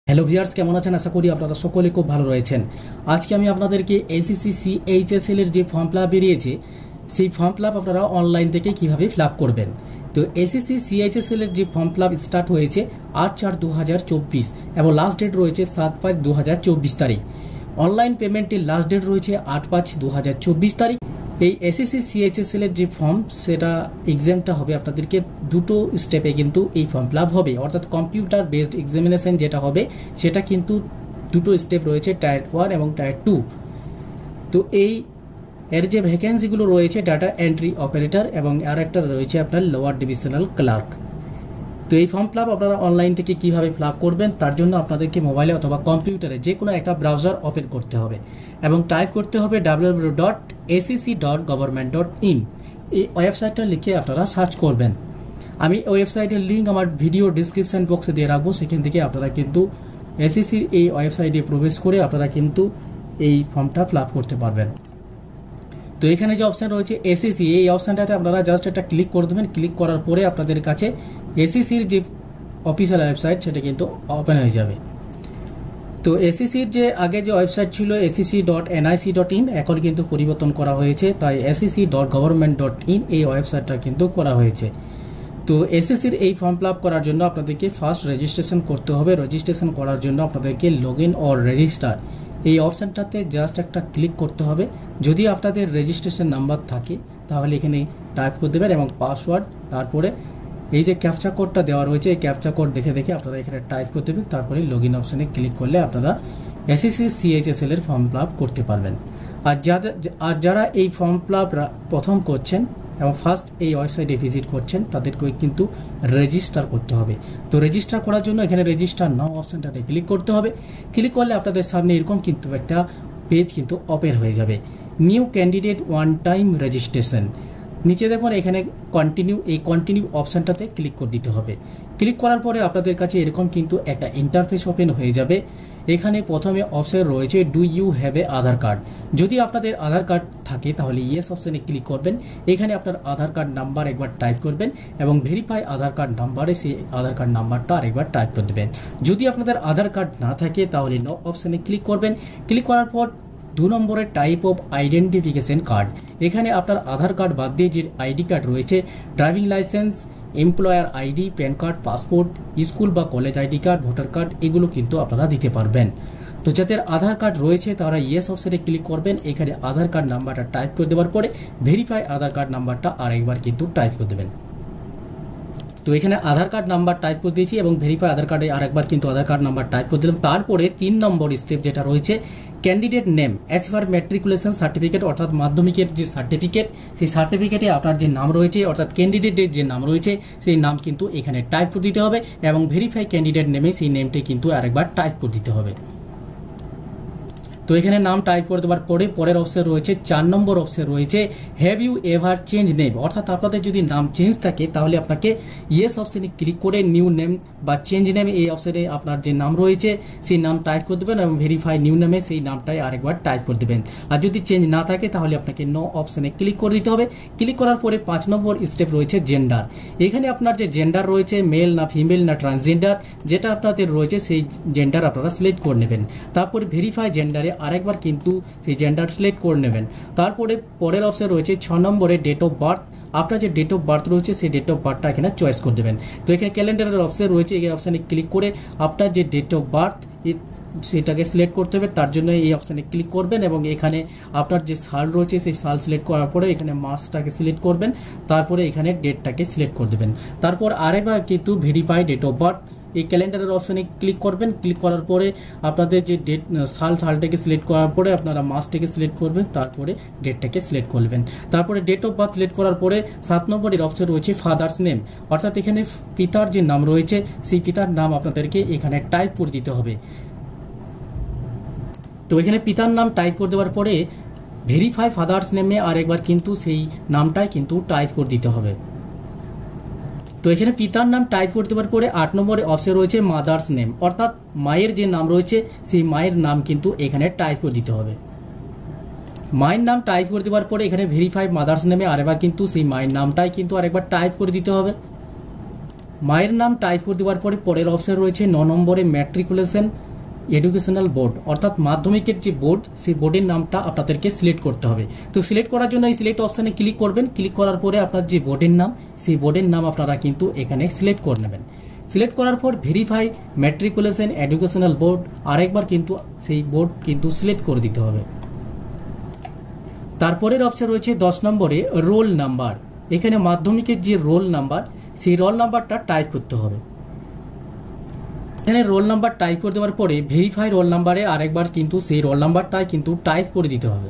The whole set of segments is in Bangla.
হ্যালো ভিউয়ার্স, কেমন আছেন? আশা করি আপনারা সকলে খুব ভালো রয়েছেন। আজকে আমি আপনাদেরকে এসএসসি সিএইচএসএল এর যে ফর্ম ফিল আপ বেরিয়েছে সেই ফর্ম ফিল আপ আপনারা অনলাইন থেকে কিভাবে ফিল আপ করবেন। তো এসএসসি সিএইচএসএল এর যে ফর্ম ফিল আপ স্টার্ট হয়েছে 8/4/2024 এবং লাস্ট ডেট রয়েছে 7/5/2024 তারিখ। অনলাইন পেমেন্টের লাস্ট ডেট রয়েছে 8/5/2024 তারিখ। এই এসএসসি সিএইচএসএল এর যে ফর্ম সেটা এক্সামটা হবে আপনাদেরকে দুটো স্টেপে কিন্তু এই ফর্ম ফিল আপ হবে, অর্থাৎ কম্পিউটার বেসড এক্সামিনেশন যেটা হবে সেটা কিন্তু দুটো স্টেপ রয়েছে, টায়ার 1 এবং টায়ার 2। তো এর যে ভ্যাকেন্সিগুলো রয়েছে ডাটা এন্ট্রি অপারেটর এবং আর একটা রয়েছে আপনার লোয়ার ডিভিশনাল ক্লার্ক। তো এই ফর্ম ফিল আপ আপনারা অনলাইন থেকে কিভাবে ফিল আপ করবেন তার জন্য আপনাদেরকে মোবাইলে অথবা কম্পিউটারে যে কোনো একটা ব্রাউজার ওপেন করতে হবে এবং টাইপ করতে হবে www.acc.government.in। এই ওয়েবসাইটটা লিখে আপনারা সার্চ করবেন। আমি ওয়েবসাইটের লিঙ্ক আমার ভিডিও ডিসক্রিপশন বক্সে দিয়ে রাখবো, সেখান থেকে আপনারা কিন্তু এসএসসির এই ওয়েবসাইটে প্রবেশ করে আপনারা কিন্তু এই ফর্মটা ফিল আপ করতে পারবেন। তো এখানে যে অপশন রয়েছে এসএসসি, এই অপশনটাতে আপনারা জাস্ট একটা ক্লিক করে দেবেন। ক্লিক করার পরে আপনাদের কাছে এসএসসির যে অফিসিয়াল ওয়েবসাইট সেটা কিন্তু ওপেন হয়ে যাবে। তো এসএসসির যে আগে যে ওয়েবসাইট ছিল acc.nic.in, এখন কিন্তু পরিবর্তন করা হয়েছে, তাই acc.government.in এই ওয়েবসাইটটা কিন্তু করা হয়েছে। তো এসএসসির এই ফর্ম ফিল আপ করার জন্য আপনাদেরকে ফার্স্ট রেজিস্ট্রেশন করতে হবে। রেজিস্ট্রেশন করার জন্য আপনাদেরকে লগ ইন অর রেজিস্টার এই অপশানটাতে জাস্ট একটা ক্লিক করতে হবে। যদি আপনাদের রেজিস্ট্রেশন নাম্বার থাকে তাহলে এখানে টাইপ করে দেবেন এবং পাসওয়ার্ড, তারপরে এই যে ক্যাপচা কোডটা দেওয়া রয়েছে এই ক্যাপচা কোড দেখে দেখে আপনারা এখানে টাইপ করে দেবেন। তারপরে লগ ইন অপশানে ক্লিক করলে আপনারা এসএসসি সিএইচএসএল এর ফর্ম ফিল আপ করতে পারবেন। আর যারা এই ফর্ম ফিল আপ প্রথম করছেন এবং ফার্স্ট এই ওয়েবসাইটে ভিজিট করছেন তাদেরকে কিন্তু রেজিস্টার করতে হবে। তো রেজিস্টার করার জন্য এখানে রেজিস্টার নাও অপশনটাতে ক্লিক করতে হবে। ক্লিক করলে আপনাদের সামনে এরকম কিন্তু একটা পেজ কিন্তু ওপেন হয়ে যাবে, new candidate one time registration. নিচে দেখুন এখানে কন্টিনিউ অপশনটাতে ক্লিক করে দিতে হবে। ক্লিক করার পরে আপনাদের কাছে এরকম কিন্তু একটা ইন্টারফেস ওপেন হয়ে যাবে। এখানে প্রথমে অপশন রয়েছে do you have a Aadhaar card. যদি আপনাদের আধার কার্ড থাকে তাহলে ইয়েস অপশনে ক্লিক করবেন। এখানে আপনার আধার কার্ড নাম্বার একবার টাইপ করবেন এবং ভেরিফাই আধার কার্ড নাম্বারে সেই আধার কার্ড নাম্বারটা আরেকবার টাইপ করে দেবেন। যদি আপনাদের আধার কার্ড না থাকে তাহলে নো অপশনে ক্লিক করবেন। ক্লিক করার পর 2 নম্বরের টাইপ অফ আইডেন্টিফিকেশন কার্ড, এখানে আপনার আধার কার্ড বাদ দিয়ে যে আইডি কার্ড রয়েছে, driving licence, employer ID, PAN card, passport, school বা college ID card, voter card, এগুলো কিন্তু আপনারা দিতে পারবেন। তো যাদের আধার কার্ড রয়েছে তারা ইয়েস অপশনে ক্লিক করবেন। এখানে আধার কার্ড নাম্বারটা টাইপ করে দেওয়ার পরে ভেরিফাই আধার কার্ড নাম্বারটা আরেকবার কিন্তু টাইপ করে দেবেন। তো এখানে আধার কার্ড নাম্বার টাইপ করে দিয়েছি এবং ভেরিফাই আধার কার্ডে আরেকবার কিন্তু আধার কার্ড নাম্বার টাইপ করে দিলাম। তারপরে 3 নম্বর স্টেপ যেটা রয়েছে candidate name as per matriculation certificate, অর্থাৎ মাধ্যমিকের যে সার্টিফিকেট সেই সার্টিফিকেটে আপনার যে নাম রয়েছে অর্থাৎ ক্যান্ডিডেটের যে নাম রয়েছে সেই নাম কিন্তু এখানে টাইপ করে দিতে হবে এবং ভেরিফাই ক্যান্ডিডেট নেমে সেই নেমটি কিন্তু আরেকবার টাইপ করে দিতে হবে। তো এখানে নাম টাইপ করে দেওয়ার পরে পরের অপশন রয়েছে 4 নম্বর অপশন রয়েছে have you ever change name, অর্থাৎ আপনাদের যদি নাম চেঞ্জ থাকে তাহলে আপনাকে ইয়েস অপশনে ক্লিক করে নিউ নেম বা চেঞ্জ নেম এই অপশনে আপনার যে নাম রয়েছে সেই নাম টাইপ করে দেবেন এবং ভেরিফাই নিউ নেমে সেই নামটাই আরেকবার টাইপ করে দেবেন। আর যদি চেঞ্জ না থাকে তাহলে আপনাকে নো অপশনে ক্লিক করে দিতে হবে। ক্লিক করার পরে 5 নম্বর স্টেপ রয়েছে জেন্ডার। এখানে আপনার যে জেন্ডার রয়েছে মেল না ফিমেল না ট্রান্সজেন্ডার যেটা আপনাদের রয়েছে সেই জেন্ডার আপনারা সিলেক্ট করে নেবেন। তারপরে ভেরিফাই জেন্ডারে আরেকবার কিন্তু সেই জেন্ডার সিলেক্ট করে নেবেন। তারপরে পরের অপশন রয়েছে 6 নম্বরে ডেট অফ বার্থ। আপনার যে ডেট অফ বার্থ রয়েছে সেই ডেট অফ বার্থটা এখানে চয়েস করে দেবেন। তো এখানে ক্যালেন্ডারের অপশন রয়েছে, এই অপশানে ক্লিক করে আপনার যে ডেট অফ বার্থ সেটাকে সিলেক্ট করতে হবে। তার জন্য এই অপশানে ক্লিক করবেন এবং এখানে আপনার যে সাল রয়েছে সেই সাল সিলেক্ট করার পরে এখানে মাসটাকে সিলেক্ট করবেন। তারপরে এখানে ডেটটাকে সিলেক্ট করে দেবেন। তারপর আরেকবার কিন্তু ভেরিফাই ডেট অফ বার্থ এই ক্যালেন্ডারের অপশানে ক্লিক করবেন। ক্লিক করার পরে আপনাদের যে ডেট সালটাকে সিলেক্ট করার পরে আপনারা মাসটাকে সিলেক্ট করবেন, তারপরে ডেটটাকে সিলেক্ট করবেন। তারপরে ডেট অফ বার্থ সিলেক্ট করার পরে 7 নম্বরের অপশন রয়েছে ফাদার্স নেম, অর্থাৎ এখানে পিতার যে নাম রয়েছে সেই পিতার নাম আপনাদেরকে এখানে টাইপ করে দিতে হবে। তো এখানে পিতার নাম টাইপ করে দেওয়ার পরে ভেরিফাই ফাদার্স নেমে আরেকবার কিন্তু সেই নামটাই কিন্তু টাইপ করে দিতে হবে। তো এখানে পিতার নাম টাইপ করতে দেওয়ার পরে 8 নম্বরে অপশন রয়েছে মাদার্স নেম, অর্থাৎ মায়ের যে নাম রয়েছে সেই মায়ের নাম কিন্তু এখানে টাইপ করে দিতে হবে। মায়ের নাম টাইপ করে দেওয়ার পরে এখানে ভেরিফাই মাদার্স নেমে আরেকবার কিন্তু সেই মায়ের নামটাই কিন্তু আরেকবার টাইপ করে দিতে হবে। মায়ের নাম টাইপ করে দেওয়ার পরে পরের অপশন রয়েছে 9 নম্বরে ম্যাট্রিকুলেশন এডুকেশনাল বোর্ড, অর্থাৎ মাধ্যমিকের যে বোর্ড সেই বোর্ডের নামটা আপনাদেরকে সিলেক্ট করতে হবে। তো সিলেক্ট করার জন্য এই সিলেক্ট অপশানে ক্লিক করবেন। ক্লিক করার পরে আপনার যে বোর্ডের নাম সেই বোর্ডের নাম আপনারা কিন্তু এখানে সিলেক্ট করে নেবেন। সিলেক্ট করার পর ভেরিফাই ম্যাট্রিকুলেশন এডুকেশনাল বোর্ড, আরেকবার কিন্তু সেই বোর্ড কিন্তু সিলেক্ট করে দিতে হবে। তারপরের অপশন রয়েছে 10 নম্বরে রোল নাম্বার। এখানে মাধ্যমিকের যে রোল নাম্বার সেই রোল নাম্বারটা টাইপ করতে হবে। এখানে রোল নাম্বার টাইপ করে দেওয়ার পরে ভেরিফাই রোল নাম্বারে আরেকবার কিন্তু সেই রোল নাম্বারটাই কিন্তু টাইপ করে দিতে হবে।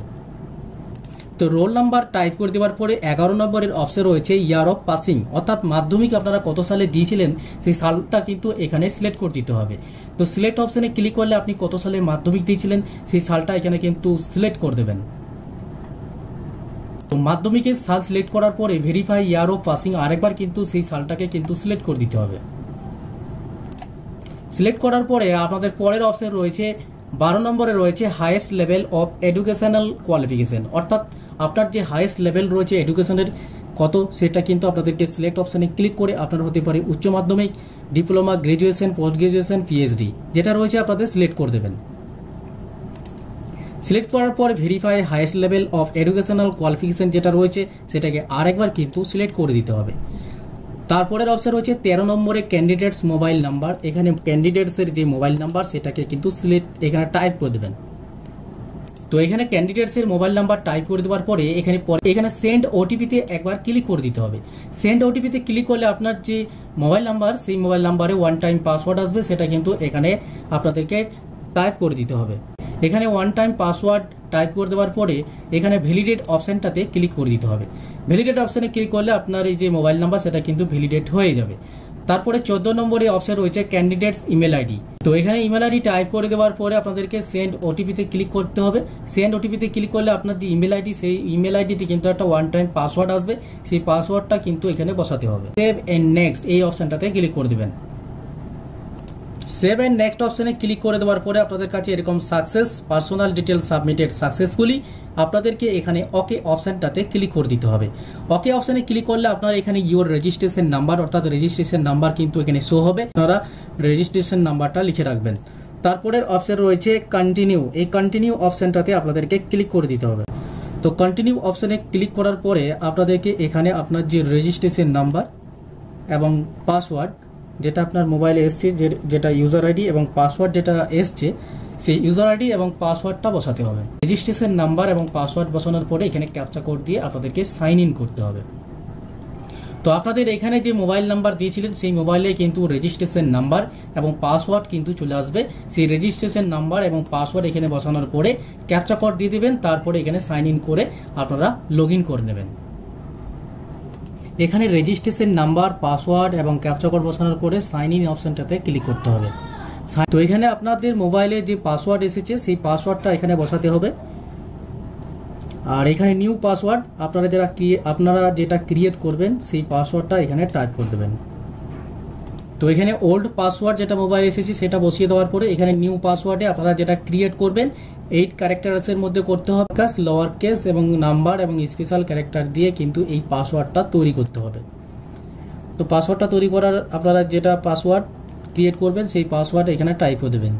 তো রোল নাম্বার টাইপ করে দেওয়ার পরে 11 নম্বরের অপশন রয়েছে ইয়ার অফ পাসিং, অর্থাৎ মাধ্যমিক আপনারা কত সালে দিয়েছিলেন সেই সালটা কিন্তু এখানে সিলেক্ট করে দিতে হবে। তো সিলেক্ট অপশনে ক্লিক করলে আপনি কত সালে মাধ্যমিক দিয়েছিলেন সেই সালটা এখানে কিন্তু সিলেক্ট করে দেবেন। তো মাধ্যমিকের সাল সিলেক্ট করার পরে ভেরিফাই ইয়ার অফ পাসিং আরেকবার কিন্তু সেই সালটাকে কিন্তু সিলেক্ট করে দিতে হবে। সিলেক্ট করার পরে আপনাদের পরের অপশন রয়েছে 12 নম্বরে রয়েছে highest level of educational qualification, অর্থাৎ আপনার যে হাইয়েস্ট লেভেল রয়েছে এডুকেশনের কত সেটা কিন্তু আপনাদেরকে সিলেক্ট অপশানে ক্লিক করে আপনার হতে পারে উচ্চ মাধ্যমিক, diploma, graduation, post graduation, PhD যেটা রয়েছে আপনাদের সিলেক্ট করে দেবেন। সিলেক্ট করার পর verify highest level of educational qualification যেটা রয়েছে সেটাকে আরেকবার কিন্তু সিলেক্ট করে দিতে হবে। তারপরের অপশন রয়েছে 13 নম্বরে ক্যান্ডিডেটস মোবাইল নাম্বার। এখানে ক্যান্ডিডেটসের যে মোবাইল নাম্বার সেটাকে কিন্তু সিলেক্ট এখানে টাইপ করে দেবেন। তো এখানে ক্যান্ডিডেটসের মোবাইল নাম্বার টাইপ করে দেওয়ার পরে এখানে সেন্ড ওটিপিতে একবার ক্লিক করে দিতে হবে। সেন্ড ওটিপিতে ক্লিক করলে আপনার যে মোবাইল নাম্বার সেই মোবাইল নাম্বারে ওয়ান টাইম পাসওয়ার্ড আসবে, সেটা কিন্তু এখানে আপনাদেরকে টাইপ করে দিতে হবে। এখানে ওয়ান টাইম পাসওয়ার্ড টাইপ করে দেওয়ার পরে এখানে ভ্যালিডেট অপশানটাতে ক্লিক করে দিতে হবে। ভ্যালিডেট অপশানে ক্লিক করলে আপনার এই যে মোবাইল নাম্বার সেটা কিন্তু ভ্যালিডেট হয়ে যাবে। তারপরে 14 নম্বরে অপশন রয়েছে ক্যান্ডিডেটস ইমেল আইডি। তো এখানে ইমেল আইডি টাইপ করে দেওয়ার পরে আপনাদেরকে সেন্ড ওটিপিতে ক্লিক করতে হবে। সেন্ড ওটিপিতে ক্লিক করলে আপনার যে ইমেল আইডি সেই ইমেল আইডিতে কিন্তু একটা ওয়ান টাইম পাসওয়ার্ড আসবে, সেই পাসওয়ার্ডটা কিন্তু এখানে বসাতে হবে। সেভ এন্ড নেক্সট এই অপশনটাতে ক্লিক করে দেবেন। সেভ এন্ড নেক্সট অপশনে ক্লিক করে দেওয়ার পরে আপনাদের কাছে এরকম success personal detail submitted successfully, আপনাদেরকে এখানে ওকে অপশনটাতে ক্লিক করে দিতে হবে। ওকে অপশনে ক্লিক করলে আপনার এখানে ইউর রেজিস্ট্রেশন নাম্বার অর্থাৎ রেজিস্ট্রেশন নাম্বার কিন্তু এখানে শো হবে, আপনারা রেজিস্ট্রেশন নাম্বারটা লিখে রাখবেন। তারপরের অপশন রয়েছে কন্টিনিউ, এই কন্টিনিউ অপশনটাতে আপনাদেরকে ক্লিক করে দিতে হবে। তো কন্টিনিউ অপশনে ক্লিক করার পরে আপনাদেরকে এখানে আপনার যে রেজিস্ট্রেশন নাম্বার এবং পাসওয়ার্ড যেটা আপনার মোবাইলে এসছে, যেটা ইউজার আইডি এবং পাসওয়ার্ড যেটা এসছে সেই ইউজার আইডি এবং পাসওয়ার্ডটা বসাতে হবে। রেজিস্ট্রেশন নাম্বার এবং পাসওয়ার্ড বসানোর পরে এখানে ক্যাপচা কোড দিয়ে আপনাদেরকে সাইন ইন করতে হবে। তো আপনাদের এখানে যে মোবাইল নাম্বার দিয়েছিলেন সেই মোবাইলে কিন্তু রেজিস্ট্রেশন নাম্বার এবং পাসওয়ার্ড কিন্তু চলে আসবে। সেই রেজিস্ট্রেশন নাম্বার এবং পাসওয়ার্ড এখানে বসানোর পরে ক্যাপচা কোড দিয়ে দেবেন, তারপরে এখানে সাইন ইন করে আপনারা লগ ইন করে নেবেন। এখানে রেজিস্ট্রেশন নাম্বার, পাসওয়ার্ড এবং ক্যাপচা কোড বসানোর পরে সাইন ইন অপশনটাতে ক্লিক করতে হবে। তো এখানে আপনাদের মোবাইলে যে পাসওয়ার্ড এসেছে সেই পাসওয়ার্ডটা এখানে বসাতে হবে। আর এখানে নিউ পাসওয়ার্ড আপনারা যেটা ক্রিয়েট করবেন সেই পাসওয়ার্ডটা এখানে টাইপ করে দেবেন। তো এখানে ওল্ড পাসওয়ার্ড যেটা মোবাইল এসেছে সেটা বসিয়ে দেওয়ার পরে এখানে নিউ পাসওয়ার্ডে আপনারা যেটা ক্রিয়েট করবেন 8 ক্যারেক্টারসের মধ্যে করতে হবে, লোয়ার কেস এবং নাম্বার এবং স্পেশাল ক্যারেক্টার দিয়ে কিন্তু এই পাসওয়ার্ডটা তৈরি করতে হবে। তো পাসওয়ার্ডটা তৈরি করার আপনারা যেটা পাসওয়ার্ড ক্রিয়েট করবেন সেই পাসওয়ার্ড এখানে টাইপ করে দেবেন।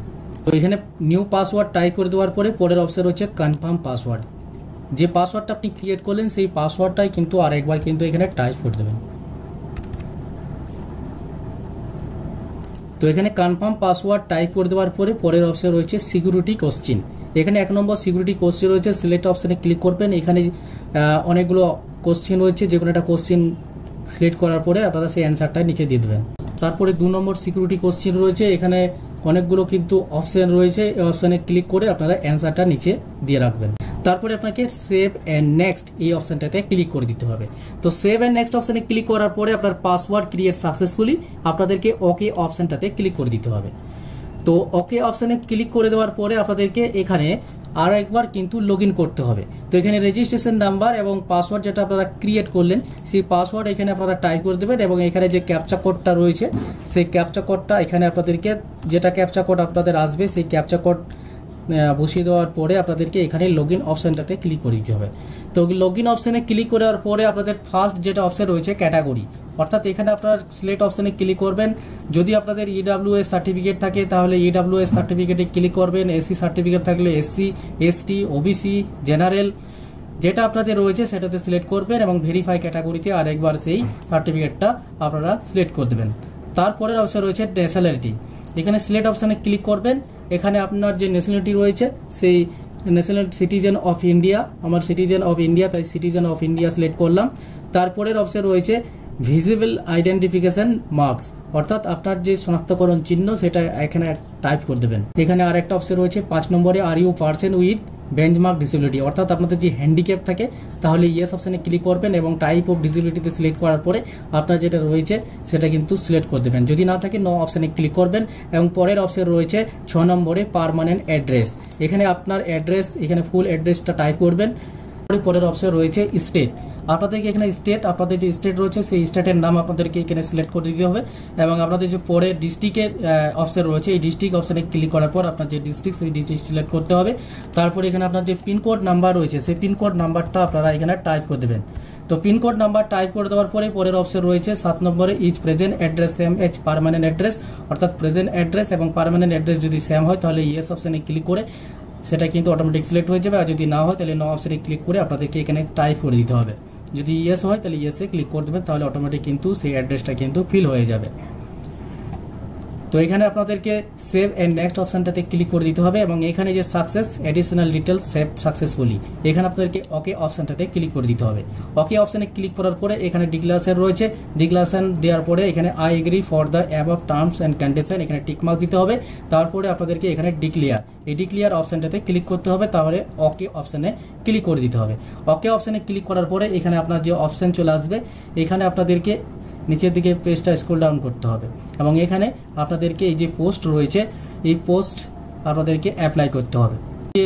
তো এখানে নিউ পাসওয়ার্ড টাইপ করে দেওয়ার পরে পরের অপশন হচ্ছে কনফার্ম পাসওয়ার্ড। যে পাসওয়ার্ডটা আপনি ক্রিয়েট করলেন সেই পাসওয়ার্ডটাই কিন্তু আরেকবার কিন্তু এখানে টাইপ করে দেবেন। তো এখানে কনফার্ম পাসওয়ার্ড টাইপ করে দেওয়ার পরে পরের অপশন রয়েছে সিকিউরিটি কোশ্চেন। এখানে 1 নম্বর সিকিউরিটি কোশ্চেন রয়েছে, সিলেক্ট অপশনে ক্লিক করবেন। এখানে অনেকগুলো কোশ্চেন রয়েছে, যে কোনো একটা কোশ্চেন সিলেক্ট করার পরে আপনারা সেই অ্যান্সারটা নিচে দিয়ে দেবেন। তারপরে 2 নম্বর সিকিউরিটি কোশ্চেন রয়েছে, এখানে অনেকগুলো কিন্তু অপশন রয়েছে, এই অপশনে ক্লিক করে আপনারা অ্যান্সারটা নিচে দিয়ে রাখবেন। তারপরে আপনাকে সেভ এন্ড নেক্সট এই অপশনটাতে ক্লিক করে দিতে হবে। তো সেভ এন্ড নেক্সট অপশনে ক্লিক করার পরে আপনার পাসওয়ার্ড ক্রিয়েট সাকসেসফুলি, আপনাদেরকে ওকে অপশনটাতে ক্লিক করে দিতে হবে। তো ওকে অপশনে ক্লিক করে দেওয়ার পরে আপনাদেরকে এখানে আর একবার কিন্তু লগ ইন করতে হবে। তো এখানে রেজিস্ট্রেশন নাম্বার এবং পাসওয়ার্ড যেটা আপনারা ক্রিয়েট করলেন সেই পাসওয়ার্ড এখানে আপনারা টাইপ করে দেবেন এবং এখানে যে ক্যাপচা কোডটা রয়েছে সেই ক্যাপচা কোডটা এখানে আপনাদেরকে যেটা ক্যাপচা কোড আপনাদের আসবে সেই ক্যাপচা কোড বসিয়ে দেওয়ার পরে আপনাদেরকে এখানে লগ ইন অপশানটাতে ক্লিক করে দিতে হবে। তো লগ ইন অপশানে ক্লিক করার পরে আপনাদের ফার্স্ট যেটা অপশান রয়েছে ক্যাটাগরি, অর্থাৎ এখানে আপনার সিলেক্ট অপশানে ক্লিক করবেন। যদি আপনাদের ইডাব্লিউএস সার্টিফিকেট থাকে তাহলে ইডাব্লিউএস সার্টিফিকেটে ক্লিক করবেন, এসসি সার্টিফিকেট থাকলে এসসি, এসটি, ওবিসি, জেনারেল যেটা আপনাদের রয়েছে সেটাতে সিলেক্ট করবেন এবং ভেরিফাই ক্যাটাগরিতে আরেকবার সেই সার্টিফিকেটটা আপনারা সিলেক্ট করে দেবেন। তারপরের অপশান রয়েছে ন্যাশনালিটি, এখানে সিলেক্ট অপশানে ক্লিক করবেন। এখানে আপনার যে ন্যাশনালিটি রয়েছে সেই ন্যাশনাল সিটিজেন অফ ইন্ডিয়া, আমার সিটিজেন অফ ইন্ডিয়া, তাই সিটিজেন অফ ইন্ডিয়া সিলেক্ট করলাম। তারপরের অপশান রয়েছে ভিজিবল আইডেন্টিফিকেশন মার্কস, অর্থাৎ আপনার যে শনাক্তকরণ চিহ্ন সেটা এখানে টাইপ করে দেবেন। এখানে আরেকটা অপশন রয়েছে 5 নম্বরে, are you person with benchmark disability, অর্থাৎ আপনাদের যে হ্যান্ডিক্যাপ থাকে তাহলে ইয়েস অপশানে ক্লিক করবেন এবং টাইপ অফ ডিসেবিলিটিতে সিলেক্ট করার পরে আপনার যেটা রয়েছে সেটা কিন্তু সিলেক্ট করে দেবেন। যদি না থাকে নো অপশানে ক্লিক করবেন এবং পরের অপশন রয়েছে 6 নম্বরে পার্মানেন্ট অ্যাড্রেস, এখানে আপনার অ্যাড্রেস, এখানে ফুল অ্যাড্রেসটা টাইপ করবেন। পরের অপশন রয়েছে স্টেট, আপনাদেরকে এখানে স্টেট, আপনাদের যে স্টেট রয়েছে সেই স্টেটের নাম আপনাদেরকে এখানে সিলেক্ট করে দিতে হবে এবং আপনাদের যে পরে ডিস্ট্রিক্টের অপশন রয়েছে এই ডিস্ট্রিক্ট অপশানে ক্লিক করার পর আপনার যে ডিস্ট্রিক্ট সেই ডিস্ট্রিক্ট সিলেক্ট করতে হবে। তারপরে এখানে আপনার যে পিনকোড নাম্বার রয়েছে সেই পিনকোড নাম্বারটা আপনারা এখানে টাইপ করে দেবেন। তো পিনকোড নাম্বার টাইপ করে দেওয়ার পরে পরের অপশন রয়েছে 7 নম্বরে is present address same as permanent address, অর্থাৎ প্রেজেন্ট অ্যাড্রেস এবং পার্মানেন্ট অ্যাড্রেস যদি সেম হয় তাহলে ইয়েস অপশানে ক্লিক করে সেটা কিন্তু অটোমেটিক সিলেক্ট হয়ে যাবে, আর যদি না হয় তাহলে নো অপশানে ক্লিক করে আপনাদেরকে এখানে টাইপ করে দিতে হবে। যদি ইয়েস হয় তাহলে ইয়েসে ক্লিক করে দেবেন, তাহলে অটোমেটিক কিন্তু সেই অ্যাড্রেসটা কিন্তু ফিল হয়ে যাবে। তো এখানে আপনাদেরকে সেভ এন্ড নেক্সট অপশনটাতে ক্লিক করে দিতে হবে এবং এখানে যে success additional details save successfully, এখানে আপনাদেরকে ওকে অপশনটাতে ক্লিক করে দিতে হবে। ওকে অপশনে ক্লিক করার পরে এখানে ডিক্লারেশন রয়েছে, ডিক্লারেশন দেওয়ার পরে এখানে I agree for the above terms and condition এখানে টিক মার্ক দিতে হবে। তারপরে আপনাদেরকে এখানে ডিক্লিয়ার, এই ডিক্লিয়ার অপশনটাতে ক্লিক করতে হবে, তাহলে ওকে অপশনে ক্লিক করে দিতে হবে। ওকে অপশনে ক্লিক করার পরে এখানে আপনার যে অপশন চলে আসবে, এখানে আপনাদেরকে নিচের দিকে পেজটা স্ক্রল ডাউন করতে হবে এবং এখানে আপনাদেরকে এই যে পোস্ট রয়েছে এই পোস্ট আপনাদেরকে অ্যাপ্লাই করতে হবে। যে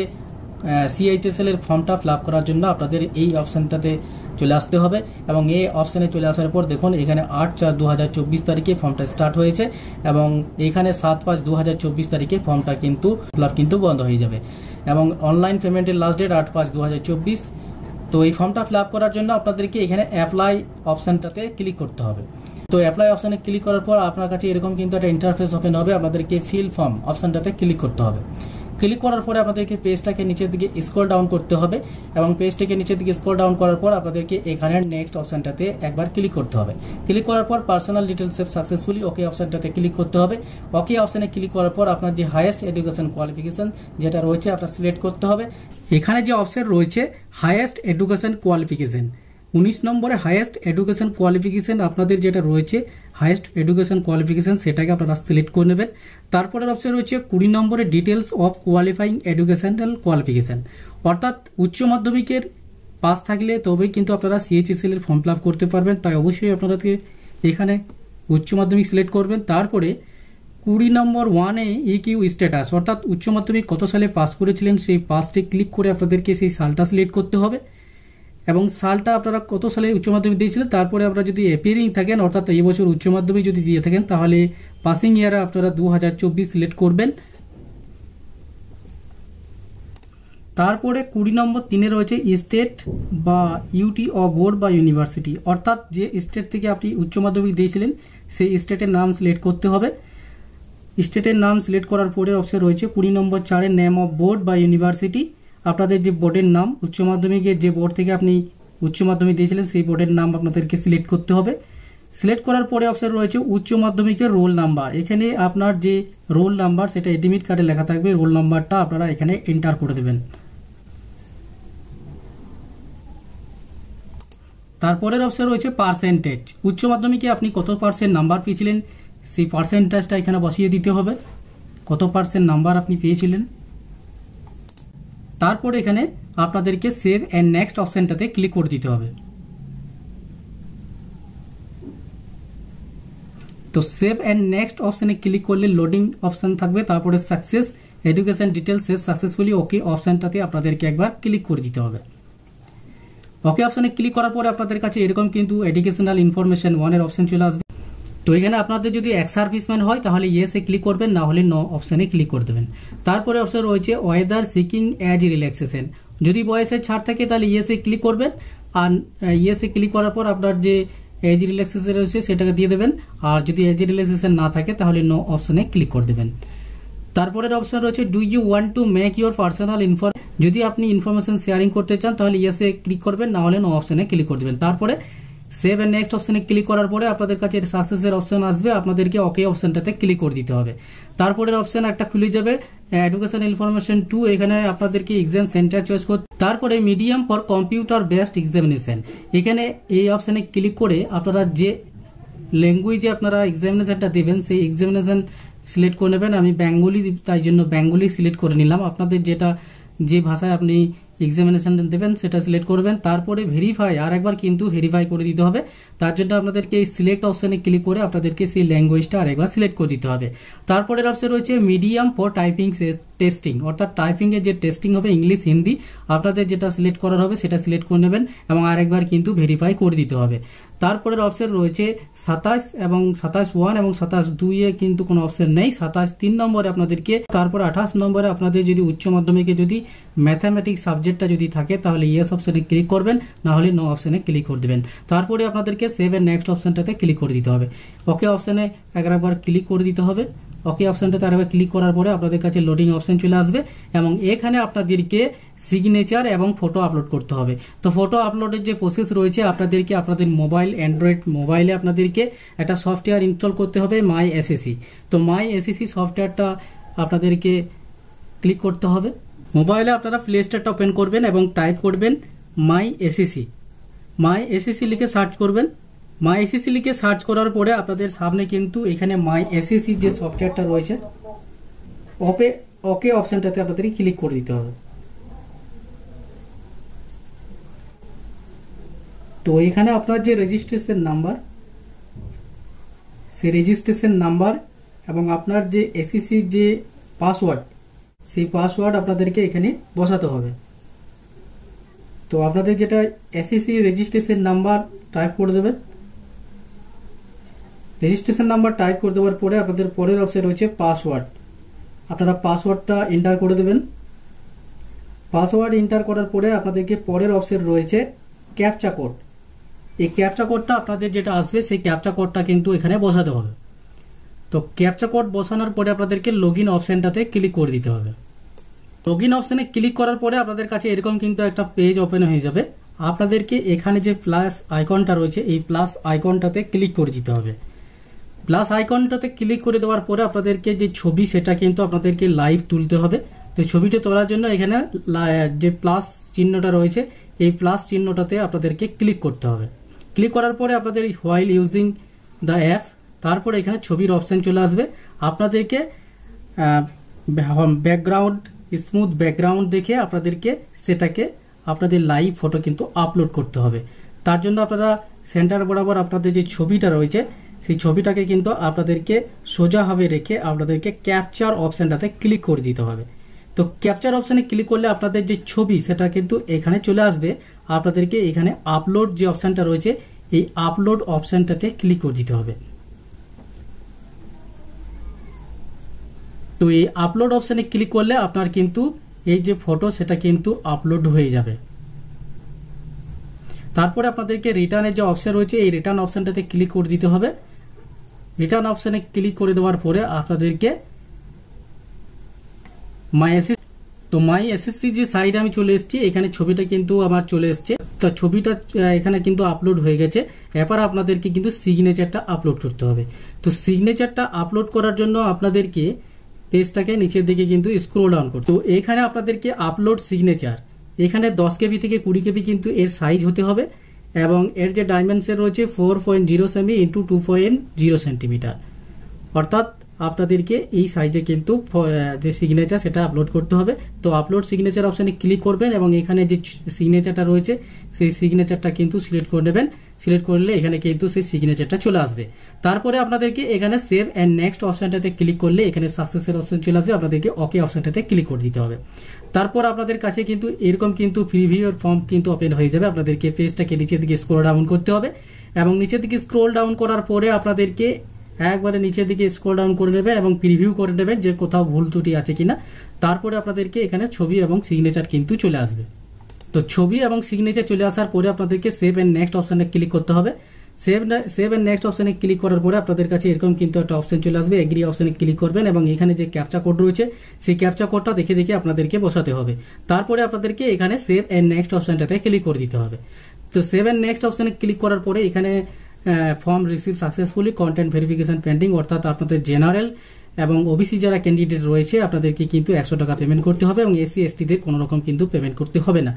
সিএইচএসএল এর ফর্মটা ফিল আপ করার জন্য আপনাদের এই অপশানটাতে চলে আসতে হবে এবং এই অপশানে চলে আসার পর দেখুন এখানে 8/4/2024 তারিখে ফর্মটা স্টার্ট হয়েছে এবং এখানে 7/5/2024 তারিখে ফর্মটা কিন্তু ফিল আপ কিন্তু বন্ধ হয়ে যাবে এবং অনলাইন পেমেন্টের লাস্ট ডেট 8/5/2024। তো এই ফর্মটা ফিল আপ করার জন্য আপনাদেরকে এখানে অ্যাপ্লাই অপশানটাতে ক্লিক করতে হবে। তো অ্যাপ্লাই অপশানে ক্লিক করার পর আপনার কাছে এরকম কিন্তু একটা ইন্টারফেস ওপেন হবে, আপনাদেরকে ফিল ফর্ম অপশানটাতে ক্লিক করতে হবে। ক্লিক করার পরে আপনাদেরকে পেজটাকে নিচের দিকে স্ক্রল ডাউন করতে হবে এবং পেজটাকে নিচের দিকে স্ক্রল ডাউন করার পর আপনাদেরকে এখানে নেক্সট অপশানটাতে একবার ক্লিক করতে হবে। ক্লিক করার পর personal details save successfully okay অপশানটাতে ক্লিক করতে হবে। ওকে অপশানে ক্লিক করার পর আপনার যে হাইয়েস্ট এডুকেশন কোয়ালিফিকেশন যেটা রয়েছে আপনার সিলেক্ট করতে হবে। এখানে যে অপশন রয়েছে হাইয়েস্ট এডুকেশন কোয়ালিফিকেশন 19 নম্বরে হাইয়েস্ট এডুকেশন কোয়ালিফিকেশন আপনাদের যেটা রয়েছে হাইয়েস্ট এডুকেশন কোয়ালিফিকেশন সেটাকে আপনারা সিলেক্ট করে নেবেন। তারপরের অপশন রয়েছে 20 নম্বরে details of qualifying educational qualification, অর্থাৎ উচ্চ মাধ্যমিকের পাস থাকলে তবেই কিন্তু আপনারা সিএইচএসএল এর ফর্ম ফিল আপ করতে পারবেন, তাই অবশ্যই আপনাদেরকে এখানে উচ্চ মাধ্যমিক সিলেক্ট করবেন। তারপরে 20 নম্বর 1-এ ইকিউ স্ট্যাটাস, অর্থাৎ উচ্চ মাধ্যমিক কত সালে পাস করেছিলেন সেই পাসটি ক্লিক করে আপনাদেরকে সেই সালটা সিলেক্ট করতে হবে এবং সালটা আপনারা কত সালে উচ্চ মাধ্যমিক দিয়েছিলেন। তারপরে আপনারা যদি অ্যাপিয়ারিং থাকেন অর্থাৎ এই বছর উচ্চ মাধ্যমিক যদি দিয়ে থাকেন তাহলে পাসিং ইয়ারে আপনারা 2024 সিলেক্ট করবেন। তারপরে 20 নম্বর 3-এ রয়েছে স্টেট বা ইউটি অফ বোর্ড বা ইউনিভার্সিটি, অর্থাৎ যে স্টেট থেকে আপনি উচ্চ মাধ্যমিক দিয়েছিলেন সেই স্টেটের নাম সিলেক্ট করতে হবে। স্টেটের নাম সিলেক্ট করার পরের অপশন রয়েছে 20 নম্বর 4-এ নেম অফ বোর্ড বা ইউনিভার্সিটি, আপনাদের যে বোর্ডের নাম উচ্চ মাধ্যমিকের যে বোর্ড থেকে আপনি উচ্চ মাধ্যমিক দিয়েছিলেন সেই বোর্ডের নাম আপনাদেরকে সিলেক্ট করতে হবে। সিলেক্ট করার পরে অপশন রয়েছে উচ্চ মাধ্যমিকের রোল নাম্বার, এখানে আপনার যে রোল নাম্বার সেটা এডমিট কার্ডে লেখা থাকবে, রোল নাম্বারটা আপনারা এখানে এন্টার করে দেবেন। তারপরের অপশন রয়েছে পার্সেন্টেজ, উচ্চ মাধ্যমিকে আপনি কত পার্সেন্ট নাম্বার পেয়েছিলেন সেই পার্সেন্টেজটা এখানে বসিয়ে দিতে হবে, কত পার্সেন্ট নাম্বার আপনি পেয়েছিলেন। তারপরে এখানে আপনাদেরকে সেভ এন্ড নেক্সট অপশনটাতে ক্লিক করে দিতে হবে। তো সেভ এন্ড নেক্সট অপশনে ক্লিক করলে লোডিং অপশন থাকবে, তারপরে success education details save successfully okay অপশনটাতে আপনাদেরকে একবার ক্লিক করে দিতে হবে। ওকে অপশনে ক্লিক করার পরে আপনাদের কাছে এরকম কিন্তু এডুকেশনাল ইনফরমেশন 1-এর অপশন চলে আসবে। তো এখানে আপনাদের যদি এক্স সার্ভিসম্যান হয় তাহলে ইয়েসে ক্লিক করবেন, না হলে নো অপশানে ক্লিক করে দেবেন। তারপরে অপশন রয়েছে ওয়েদার সিকিং এজ রিল্যাক্সেশন। যদি বয়সের ছাড় থাকে তাহলে ইয়েসে ক্লিক করবেন, আর ইয়েসে ক্লিক করার পর আপনার যে এজ রিল্যাক্সেশন রয়েছে সেটাকে দিয়ে দেবেন। আর যদি এজ রিল্যাক্সেশন না থাকে তাহলে নো অপশানে ক্লিক করে দেবেন। তারপরের অপশন রয়েছে do you want to make your personal যদি আপনি ইনফরমেশন শেয়ারিং করতে চান তাহলে ইয়েসে ক্লিক করবেন, না হলে নো অপশানে ক্লিক করে দেবেন। তারপরে সেভ এন্ড নেক্সট অপশানে ক্লিক করার পরে আপনাদের কাছে সাকসেসের অপশন আসবে, আপনাদেরকে ওকে অপশনটাতে ক্লিক করে দিতে হবে। তারপরের অপশন একটা খুলে যাবে এডুকেশন ইনফরমেশন 2, এখানে আপনাদেরকে এক্সাম সেন্টার চয়েস করতে। তারপরে medium for computer based examination, এখানে এই অপশানে ক্লিক করে আপনারা যে ল্যাঙ্গুয়েজে আপনারা এক্সামিনেশনটা দেবেন সেই এক্সামিনেশন সিলেক্ট করে নেবেন। আমি বেঙ্গলি, তাই জন্য বেঙ্গলি সিলেক্ট করে নিলাম। আপনাদের যে ভাষায় আপনি এক্সামিনেশন দেবেন সেটা সিলেক্ট করবেন। তারপরে ভেরিফাই, আর একবার কিন্তু ভেরিফাই করে দিতে হবে। তার জন্য আপনাদেরকে এই সিলেক্ট অপশানে ক্লিক করে আপনাদেরকে সেই ল্যাঙ্গুয়েজটা আরেকবার সিলেক্ট করে দিতে হবে। তারপরের অপশন রয়েছে মিডিয়াম ফর টাইপিং টেস্টিং, অর্থাৎ টাইপিংয়ে যে টেস্টিং হবে ইংলিশ হিন্দি, আপনাদের যেটা সিলেক্ট করার হবে সেটা সিলেক্ট করে নেবেন এবং আরেকবার কিন্তু ভেরিফাই করে দিতে হবে। তারপরের অপশন রয়েছে 27 এবং 27(1) এবং 27(2)-এ কিন্তু কোনো অপশন নেই। 27(3) নম্বরে আপনাদেরকে, তারপর 28 নম্বরে আপনাদের যদি উচ্চ মাধ্যমিকে যদি ম্যাথামেটিক্স সাবজেক্টটা যদি থাকে তাহলে ইয়েস অপশানে ক্লিক করবেন, না হলে নো অপশানে ক্লিক করে দেবেন। তারপরে আপনাদেরকে সেভ এন্ড নেক্সট অপশানটাতে ক্লিক করে দিতে হবে। ওকে অপশানে একবার ক্লিক করে দিতে হবে। ওকে অপশানটাতে আরেকবার ক্লিক করার পরে আপনাদের কাছে লোডিং অপশান চলে আসবে এবং এখানে আপনাদেরকে সিগনেচার এবং ফটো আপলোড করতে হবে। তো ফটো আপলোডের যে প্রসেস রয়েছে, আপনাদেরকে আপনাদের মোবাইল, অ্যান্ড্রয়েড মোবাইলে আপনাদেরকে একটা সফটওয়্যার ইনস্টল করতে হবে, মাই এসএসসি। তো মাই এসএসসি সফটওয়্যারটা আপনাদেরকে ক্লিক করতে হবে। মোবাইলে আপনারা প্লে স্টোরটা ওপেন করবেন এবং টাইপ করবেন মাই এসএসসি। মাই এসএসসি লিখে সার্চ করবেন। মাই এসএসসি লিখে সার্চ করার পরে আপনাদের সামনে কিন্তু এখানে মাই এসএসসি যে সফটওয়্যারটা রয়েছে ওকে অপশনটাতে আপনাদেরকে ক্লিক করে দিতে হবে। তো এখানে আপনার যে রেজিস্ট্রেশন নাম্বার, সেই রেজিস্ট্রেশন নাম্বার এবং আপনার যে এসএসসি যে পাসওয়ার্ড, সেই পাসওয়ার্ড আপনাদেরকে এখানে বসাতে হবে। তো আপনাদের যেটা এসএসসি রেজিস্ট্রেশন নাম্বার টাইপ করে দেবেন। রেজিস্ট্রেশন নাম্বার টাইপ করে দেওয়ার পরে আপনাদের পরের অপশন রয়েছে পাসওয়ার্ড। আপনারা পাসওয়ার্ডটা এন্টার করে দেবেন। পাসওয়ার্ড এন্টার করার পরে আপনাদেরকে পরের অপশন রয়েছে ক্যাপচা কোড। এই ক্যাপচা কোডটা আপনাদের যেটা আসবে সেই ক্যাপচা কোডটা কিন্তু এখানে বসাতে হবে। তো ক্যাপচা কোড বসানোর পরে আপনাদেরকে লগইন অপশনটাতে ক্লিক করে দিতে হবে। লগইন অপশনে ক্লিক করার পরে আপনাদের কাছে এরকম কিন্তু একটা পেজ ওপেন হয়ে যাবে। আপনাদেরকে এখানে যে প্লাস আইকনটা রয়েছে এই প্লাস আইকনটাতে ক্লিক করে দিতে হবে। প্লাস আইকনটাতে ক্লিক করে দেওয়ার পরে আপনাদেরকে যে ছবি সেটা কিন্তু আপনাদেরকে লাইভ তুলতে হবে। তো ছবিটা তোলার জন্য এখানে যে প্লাস চিহ্নটা রয়েছে এই প্লাস চিহ্নটাতে আপনাদেরকে ক্লিক করতে হবে। ক্লিক করার পরে আপনাদের হোয়াইল ইউজিং দ্য অ্যাপ, তারপরে এখানে ছবির অপশন চলে আসবে। আপনাদেরকে ব্যাকগ্রাউন্ড, স্মুথ ব্যাকগ্রাউন্ড দেখে আপনাদেরকে সেটাকে আপনাদের লাইভ ফটো কিন্তু আপলোড করতে হবে। তার জন্য আপনারা সেন্টার বরাবর আপনাদের যে ছবিটা রয়েছে সেই ছবিটাকে কিন্তু আপনাদেরকে সোজাভাবে রেখে আপনাদেরকে ক্যাপচার অপশানটাতে ক্লিক করে দিতে হবে। তো ক্যাপচার অপশানে ক্লিক করলে আপনাদের যে ছবি সেটা কিন্তু এখানে চলে আসবে। আপনাদেরকে এখানে আপলোড যে অপশানটা রয়েছে এই আপলোড অপশানটাতে ক্লিক করে দিতে হবে। তো এই আপলোড অপশানে ক্লিক করলে আপনার কিন্তু এই যে ফটো সেটা কিন্তু আপলোড হয়ে যাবে। তারপরে আপনাদেরকে রিটার্নের যে অপশন রয়েছে এই রিটার্ন অপশানটাতে ক্লিক করে দিতে হবে। রিটার্ন অপশানে ক্লিক করে দেওয়ার পরে আপনাদেরকে মাই এসএসসি যে সাইডে আমি চলে এসেছি, এখানে ছবিটা কিন্তু আমার চলে এসছে। তো ছবিটা এখানে কিন্তু আপলোড হয়ে গেছে। এরপর আপনাদেরকে কিন্তু সিগনেচারটা আপলোড করতে হবে। তো সিগনেচারটা আপলোড করার জন্য আপনাদেরকে পেজটাকে নিচের দিকে কিন্তু স্ক্রল ডাউন করতে। তো এখানে আপনাদেরকে আপলোড সিগনেচার, এখানে 10 কেবি থেকে 20 কেবি কিন্তু এর সাইজ হতে হবে এবং এর যে ডাইমেনশন রয়েছে 4.0 সেমি ইন্টু 2.0 সেন্টিমিটার, অর্থাৎ আপনাদেরকে এই সাইজে কিন্তু যে সিগনেচার সেটা আপলোড করতে হবে। তো আপলোড সিগনেচার অপশানে ক্লিক করবেন এবং এখানে যে সিগনেচারটা রয়েছে সেই সিগনেচারটা কিন্তু সিলেক্ট করে নেবেন। সিলেক্ট করলে এখানে কিন্তু সেই সিগনেচারটা চলে আসবে। তারপরে আপনাদেরকে এখানে সেভ অ্যান্ড নেক্সট অপশানটাতে ক্লিক করলে এখানে সাকসেসের অপশান চলে আসবে। আপনাদেরকে ওকে অপশানটাতে ক্লিক করে দিতে হবে। তারপর আপনাদের কাছে কিন্তু এরকম কিন্তু প্রিভিউর ফর্ম কিন্তু ওপেন হয়ে যাবে। আপনাদেরকে পেজটাকে নিচের দিকে স্ক্রল ডাউন করতে হবে এবং নিচের দিকে স্ক্রল ডাউন করার পরে আপনাদেরকে একবারে নিচের দিকে স্ক্রল ডাউন করে নেবেন এবং প্রিভিউ করে নেবেন যে কোথাও ভুল ত্রুটি আছে কিনা। তারপরে আপনাদেরকে এখানে ছবি এবং সিগনেচার কিন্তু চলে আসবে। তো ছবি এবং সিগনেচার চলে আসার পরে আপনাদেরকে সেভ এন্ড নেক্সট অপশানে ক্লিক করতে হবে। সেভ এন্ড নেক্সট অপশানে ক্লিক করার পরে আপনাদের কাছে এরকম কিন্তু একটা অপশন চলে আসবে, এগ্রি অপশানে ক্লিক করবেন এবং এখানে যে ক্যাপচা কোড রয়েছে সেই ক্যাপচা কোডটা দেখে দেখে আপনাদেরকে বসাতে হবে। তারপরে আপনাদেরকে এখানে সেভ এন্ড নেক্সট অপশানটাতে ক্লিক করে দিতে হবে। তো সেভ এন্ড নেক্সট অপশানে ক্লিক করার পরে এখানে form receive successfully, content verification pending, অর্থাৎ আপনাদের জেনারেল এবং ওবিসি যারা ক্যান্ডিডেট রয়েছে আপনাদেরকে কিন্তু 100 টাকা পেমেন্ট করতে হবে এবং এসসি এসটিদের কোনো রকম কিন্তু পেমেন্ট করতে হবে না।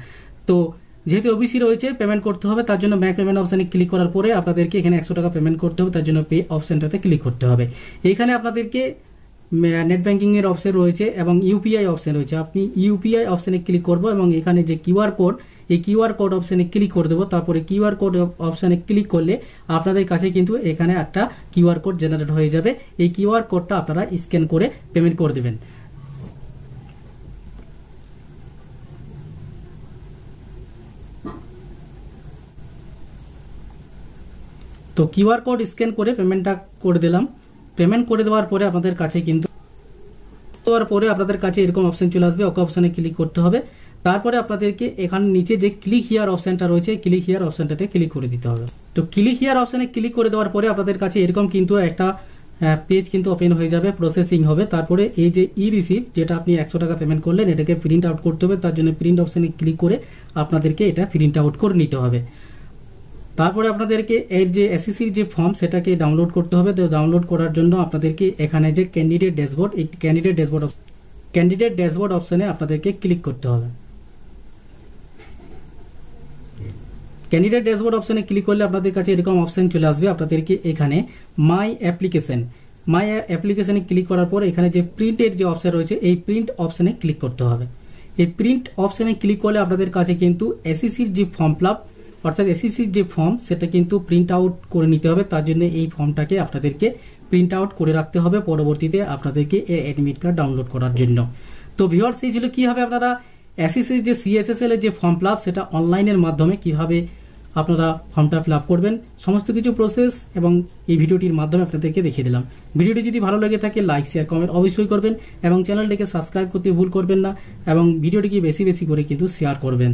তো যেহেতু ওবিসি রয়েছে পেমেন্ট করতে হবে, তার জন্য ব্যাংক পেমেন্ট অপশানে ক্লিক করার পরে আপনাদেরকে এখানে 100 টাকা পেমেন্ট করতে হবে, তার জন্য পে অপশানটাতে ক্লিক করতে হবে। এখানে আপনাদেরকে নেট ব্যাঙ্কিং এর অপশন রয়েছে এবং ইউপিআই অপশন রয়েছে। আপনি ইউপিআই অপশানে ক্লিক করব এবং এখানে যে কিউআর কোড, এই কিউআর কোড অপশানে ক্লিক করে দেবো। তারপরে কিউআর কোড অপশানে ক্লিক করলে আপনাদের কাছে কিন্তু এখানে একটা কিউআর কোড জেনারেট হয়ে যাবে। এই কিউআর কোডটা আপনারা স্ক্যান করে পেমেন্ট করে দেবেন। তো কিউআর কোড স্ক্যান করে পেমেন্টটা করে দিলাম। পেমেন্ট করে দেওয়ার পরে আপনাদের কাছে কিন্তু এরকম অপশন চলে আসবে, ওকে অপশানে ক্লিক করতে হবে। তারপরে আপনাদেরকে এখানে নিচে যে ক্লিক হিয়ার অপশনটা রয়েছে ক্লিক হিয়ার অপশনটাতে ক্লিক করে দিতে হবে। তো ক্লিক হিয়ার অপশানে ক্লিক করে দেওয়ার পরে আপনাদের কাছে এরকম কিন্তু একটা পেজ কিন্তু ওপেন হয়ে যাবে, প্রসেসিং হবে। তারপরে এই যে ই রিসিভ, যেটা আপনি 100 টাকা পেমেন্ট করলেন, এটাকে প্রিন্ট আউট করতে হবে। তার জন্য প্রিন্ট অপশানে ক্লিক করে আপনাদেরকে এটা প্রিন্ট আউট করে নিতে হবে। তারপরে আপনাদেরকে এর যে এসএসসির যে ফর্ম সেটাকে ডাউনলোড করতে হবে। তো ডাউনলোড করার জন্য আপনাদেরকে এখানে যে ক্যান্ডিডেট ড্যাশবোর্ড, এই ক্যান্ডিডেট ড্যাশবোর্ড অপশানে আপনাদেরকে ক্লিক করতে হবে। ক্যান্ডিডেট ড্যাশবোর্ড অপশানে ক্লিক করলে আপনাদের কাছে এরকম অপশন চলে আসবে। আপনাদেরকে এখানে মাই অ্যাপ্লিকেশনে ক্লিক করার পর এখানে যে প্রিন্টের যে অপশন রয়েছে এই প্রিন্ট অপশানে ক্লিক করতে হবে। এই প্রিন্ট অপশানে ক্লিক করলে আপনাদের কাছে কিন্তু এসএসসির যে ফর্ম ফিলআপ, অর্থাৎ এসএসসির যে ফর্ম সেটা কিন্তু প্রিন্ট আউট করে নিতে হবে। তার জন্য এই ফর্মটাকে আপনাদেরকে প্রিন্ট আউট করে রাখতে হবে পরবর্তীতে আপনাদেরকে এই অ্যাডমিট কার্ড ডাউনলোড করার জন্য। তো ভিউয়ার্স, এই ছিল কীভাবে আপনারা এসএসসির যে সিএসএসএল এর যে ফর্ম ফিলআপ সেটা অনলাইনের মাধ্যমে কিভাবে আপনারা ফর্মটা ফিল আপ করবেন, সমস্ত কিছু প্রসেস এবং এই ভিডিওটির মাধ্যমে আপনাদেরকে দেখিয়ে দিলাম। ভিডিওটি যদি ভালো লেগে থাকে লাইক শেয়ার কমেন্ট অবশ্যই করবেন এবং চ্যানেলটিকে সাবস্ক্রাইব করতে ভুল করবেন না এবং ভিডিওটিকে বেশি বেশি করে কিন্তু শেয়ার করবেন।